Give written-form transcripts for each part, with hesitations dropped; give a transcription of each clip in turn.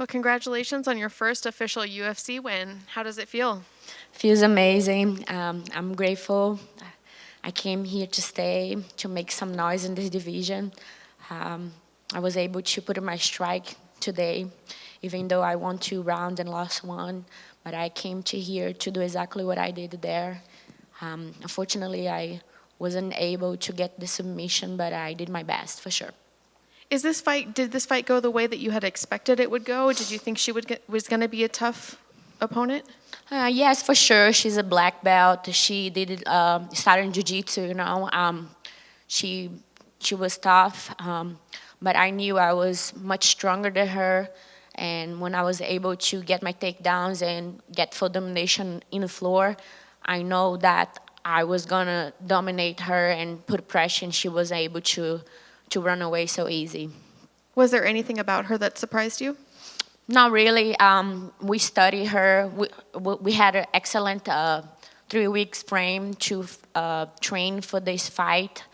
Well, congratulations on your first official UFC win. How does it feel? Feels amazing. I'm grateful. I came here to stay, to make some noise in this division. Um, I was able to put in my strike today, even though I won 2 rounds and lost one. But I came to here to do exactly what I did there. Unfortunately, I wasn't able to get the submission, but I did my best for sure. Did this fight go the way that you had expected it would go? Did you think was going to be a tough opponent? Yes, for sure. She's a black belt. She did start in jiu-jitsu, you know. She she was tough, but I knew I was much stronger than her. And when I was able to get my takedowns and get full domination in the floor, I know that I was gonna dominate her and put pressure, and she was able to run away so easy. Was there anything about her that surprised you? Not really. We studied her. We had an excellent 3 weeks frame to train for this fight.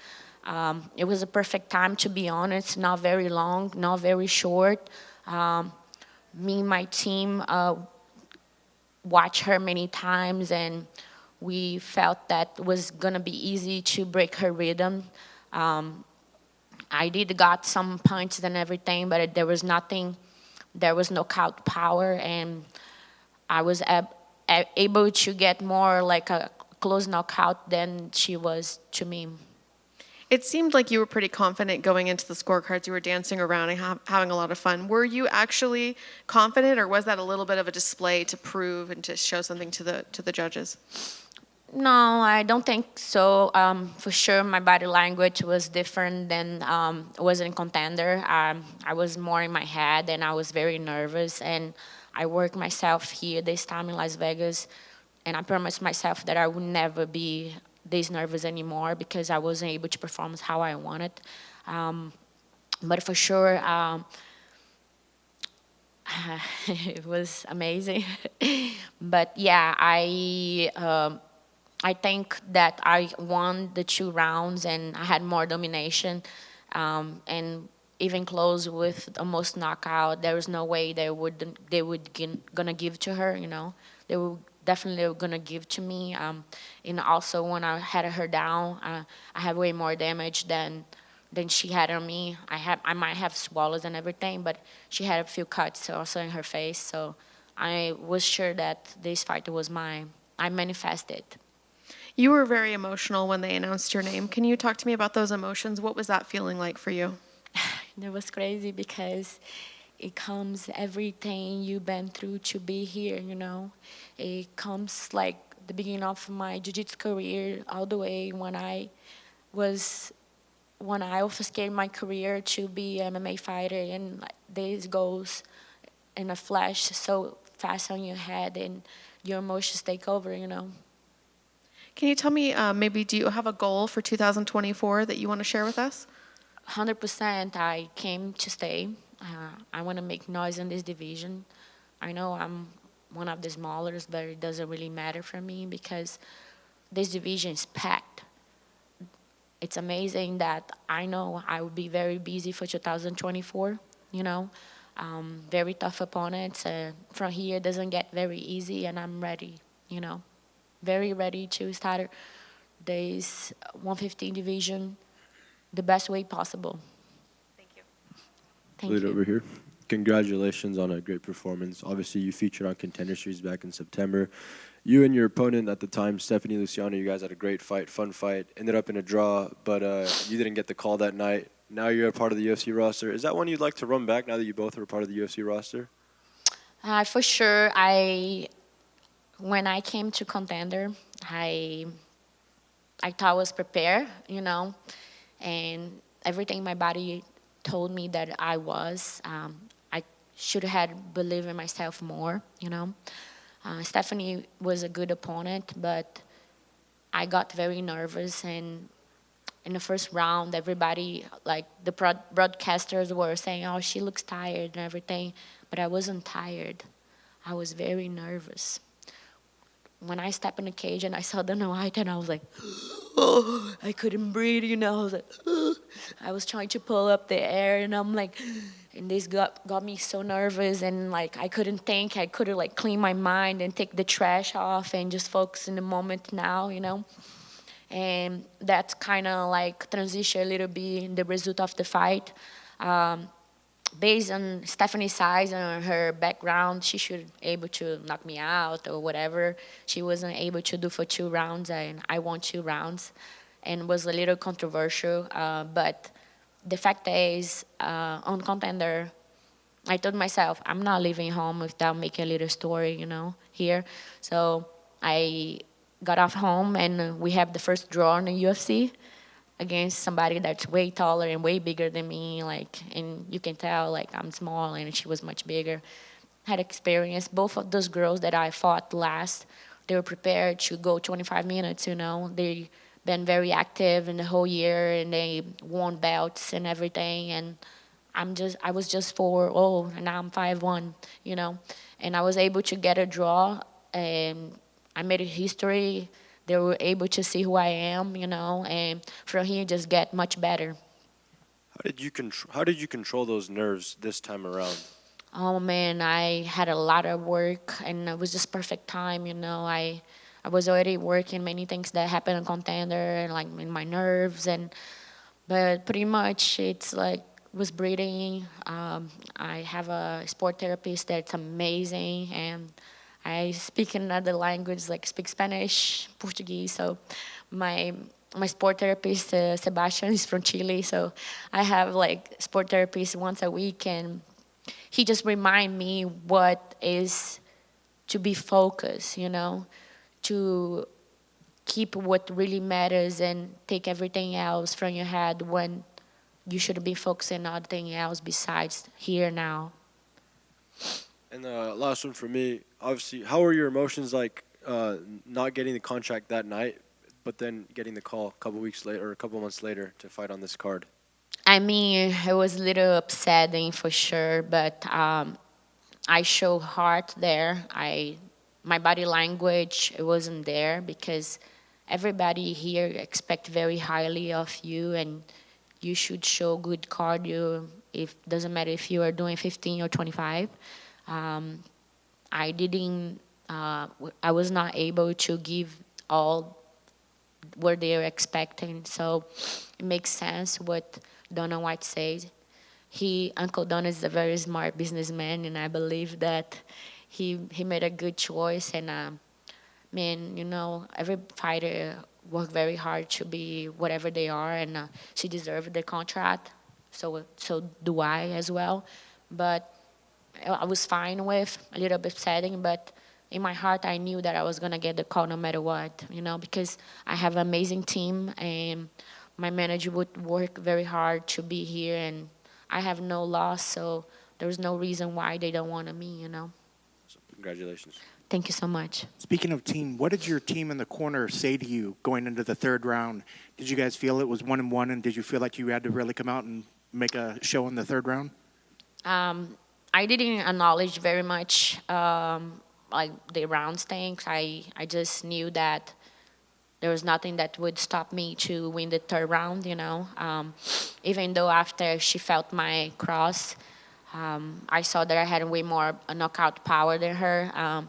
It was a perfect time, to be honest. Not very long, not very short. Me and my team watched her many times, and we felt that it was gonna be easy to break her rhythm. I did got some punches and everything, but there was nothing. There was knockout power, and I was able to get more like a close knockout than she was to me. It seemed like you were pretty confident going into the scorecards. You were dancing around and having a lot of fun. Were you actually confident, or was that a little bit of a display to prove and to show something to the judges? No, I don't think so. For sure, my body language was different than was in contender. I was more in my head, and I was very nervous. And I worked myself here this time in Las Vegas, and I promised myself that I would never be this nervous anymore because I wasn't able to perform how I wanted. But for sure, it was amazing. But yeah, I think that I won the 2 rounds and I had more domination, and even close with almost knockout. There was no way gonna give to her. You know, they were definitely gonna give to me. And also when I had her down, I had way more damage than she had on me. I might have swallows and everything, but she had a few cuts also in her face. So I was sure that this fight was mine. I manifested. You were very emotional when they announced your name. Can you talk to me about those emotions? What was that feeling like for you? It was crazy because it comes everything you've been through to be here, you know. It comes like the beginning of my jiu-jitsu career, all the way was when I obfuscated my career to be an MMA fighter, and like, this goes in a flash so fast on your head, and your emotions take over, you know. Can you tell me, maybe, do you have a goal for 2024 that you want to share with us? 100% I came to stay. I want to make noise in this division. I know I'm one of the smallest, but it doesn't really matter for me because this division is packed. It's amazing that I know I will be very busy for 2024, you know. Very tough opponents. From here doesn't get very easy, and I'm ready, you know. Very ready to start this 115 division the best way possible. Thank you. Thank Lead you. over here. Congratulations on a great performance. Obviously, you featured on Contender Series back in September. You and your opponent at the time, Stephanie Luciano, you guys had a great fight, fun fight. Ended up in a draw, but you didn't get the call that night. Now you're a part of the UFC roster. Is that one you'd like to run back now that you both are a part of the UFC roster? For sure, when I came to contender, I thought I was prepared, you know, and everything my body told me that I was. I should have believed in myself more, you know. Stephanie was a good opponent, but I got very nervous, and in the first round, everybody, like the broadcasters were saying, "Oh, she looks tired and everything," but I wasn't tired. I was very nervous. When I stepped in the cage and I saw the white, and I was like, oh, I couldn't breathe, you know. I was like, I was trying to pull up the air, and I'm like, And this got me so nervous, and like I couldn't think. I couldn't like clean my mind and take the trash off and just focus in the moment now, And that's kind of like transition a little bit in the result of the fight. Um, Based on Stephanie's size and her background, she should able to knock me out or whatever. She wasn't able to do for 2 rounds, and I won 2 rounds, and was a little controversial. But the fact is, on Contender, I told myself I'm not leaving home without making a little story, here. So I got off home, and we have the first draw in the UFC against somebody that's way taller and way bigger than me, and you can tell, I'm small and she was much bigger. Had experience. Both of those girls that I fought last, they were prepared to go 25 minutes, They been very active in the whole year, and they won belts and everything, and I was just 4-0, and now I'm 5-1, And I was able to get a draw, and I made a history. They were able to see who I am, and from here just get much better. How did you control those nerves this time around? Oh man, I had a lot of work, and it was just perfect time, I was already working many things that happened in Contender, and like in my nerves, but pretty much it's like was breathing. I have a sport therapist that's amazing, and I speak another language, like speak Spanish, Portuguese. So my sport therapist, Sebastian, is from Chile. So I have like sport therapist once a week, and he just remind me what is to be focused, to keep what really matters and take everything else from your head when you should be focusing on nothing else besides here now. And the last one for me, obviously, how were your emotions like not getting the contract that night, but then getting the call a couple weeks later or a couple months later to fight on this card? I mean, it was a little upsetting for sure, but I show heart there. My body language, it wasn't there because everybody here expect very highly of you, and you should show good cardio. If doesn't matter if you are doing 15 or 25. Um, I didn't. I was not able to give all what they are expecting. So it makes sense what Donna White says. Uncle Don is a very smart businessman, and I believe that he made a good choice. And every fighter work very hard to be whatever they are, and she deserved the contract. So do I as well. But I was fine with a little bit upsetting, but in my heart I knew that I was gonna get the call no matter what, because I have an amazing team, and my manager would work very hard to be here, and I have no loss, so there's no reason why they don't want me. So congratulations. Thank you so much. Speaking of team, what did your team in the corner say to you going into the third round? Did you guys feel it was 1-1, and did you feel like you had to really come out and make a show in the third round? I didn't acknowledge very much like the rounds things. I just knew that there was nothing that would stop me to win the third round. Even though after she felt my cross, I saw that I had way more knockout power than her.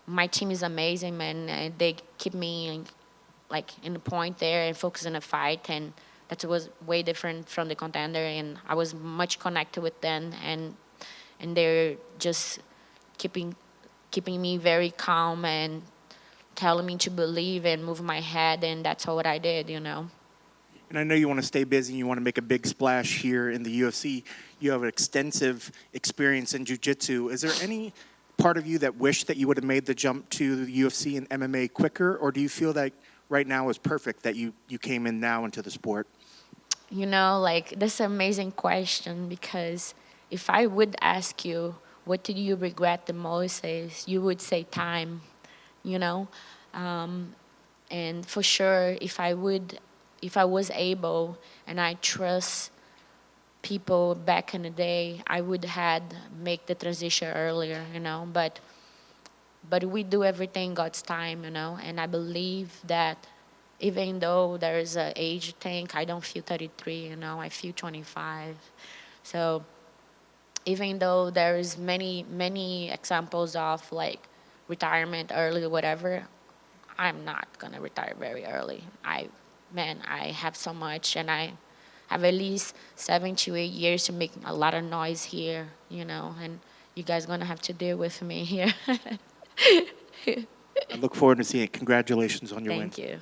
My team is amazing, man. And they keep me like in the point there and focus on the fight, and that was way different from the Contender, and I was much connected with them, and they're just keeping me very calm and telling me to believe and move my head, and that's what I did. And I know you want to stay busy and you want to make a big splash here in the UFC. You have an extensive experience in jiu-jitsu. Is there any part of you that wished that you would have made the jump to the UFC and MMA quicker, or do you feel that right now is perfect that you came in now into the sport? That's an amazing question, because if I would ask you, what did you regret the most, is you would say time, you know? And for sure, if I was able and I trust people back in the day, I would had make the transition earlier. But we do everything God's time. And I believe that even though there is an age thing, I don't feel 33, I feel 25. So even though there's many examples of like retirement early or whatever, I'm not gonna retire very early. I have so much, and I have at least 7 to 8 years to make a lot of noise here, and you guys gonna have to deal with me here. I look forward to seeing it. Congratulations on your win. Thank you.